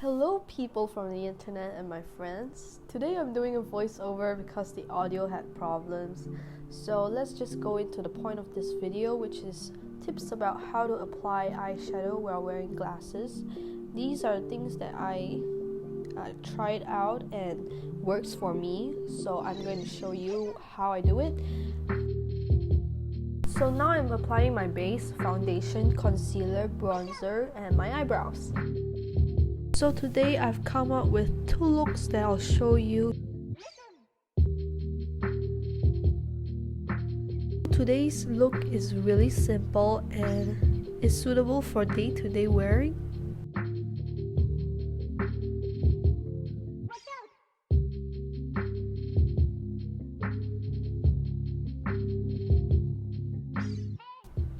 Hello people from the internet and my friends. Today I'm doing a voiceover because the audio had problems. So let's just go into the point of this video, which is tips about how to apply eyeshadow while wearing glasses. These are things that I tried out and works for me. So I'm going to show you how I do it. So now I'm applying my base, foundation, concealer, bronzer, and my eyebrows. So today I've come up with two looks that I'll show you. Today's look is really simple and is suitable for day-to-day wearing.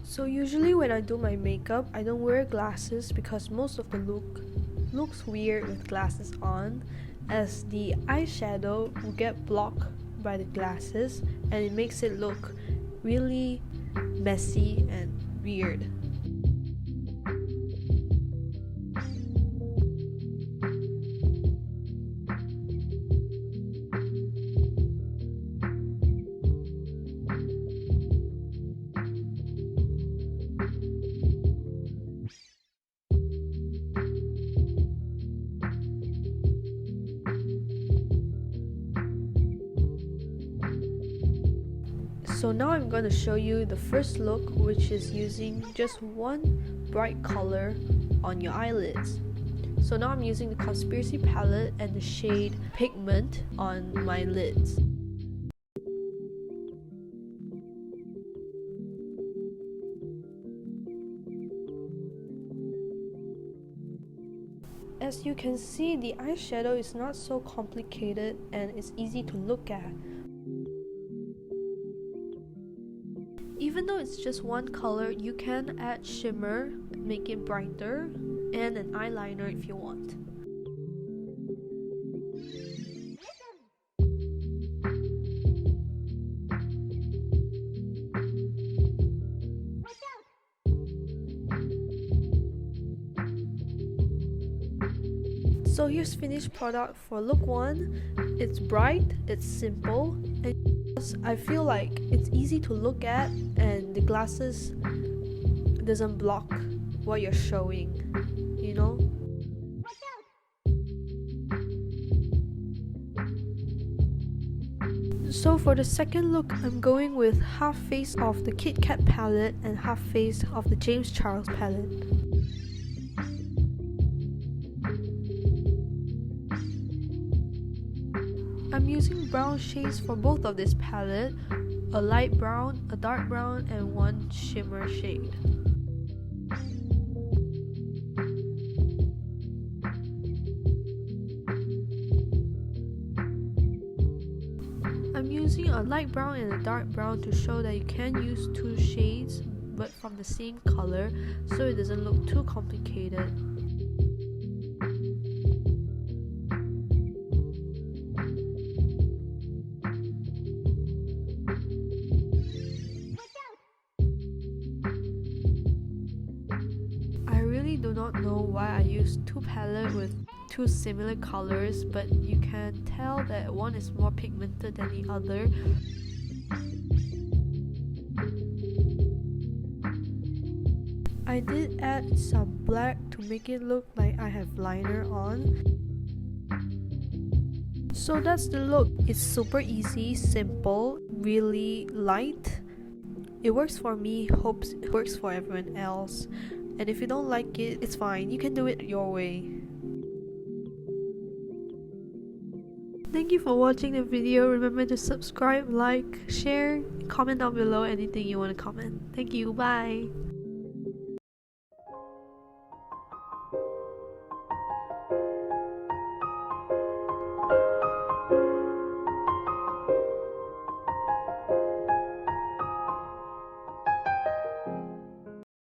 So usually when I do my makeup, I don't wear glasses because most of the look looks weird with glasses on, as the eyeshadow will get blocked by the glasses and it makes it look really messy and weird. So now I'm going to show you the first look, which is using just one bright color on your eyelids. So now I'm using the Conspiracy palette and the shade Pigment on my lids. As you can see, the eyeshadow is not so complicated and it's easy to look at. Even though it's just one color, you can add shimmer, make it brighter, and an eyeliner if you want. So here's finished product for look 1. It's bright, it's simple, and I feel like it's easy to look at and the glasses doesn't block what you're showing, you know? So for the second look, I'm going with half face of the Kit Kat palette and half face of the James Charles palette. I'm using brown shades for both of this palette, a light brown, a dark brown, and one shimmer shade. I'm using a light brown and a dark brown to show that you can use two shades but from the same color, so it doesn't look too complicated. I do not know why I used two palettes with two similar colors, but you can tell that one is more pigmented than the other. I did add some black to make it look like I have liner on. So that's the look. It's super easy, simple, really light. It works for me, hopes it works for everyone else. And if you don't like it, it's fine. You can do it your way. Thank you for watching the video. Remember to subscribe, like, share, comment down below anything you want to comment. Thank you. Bye.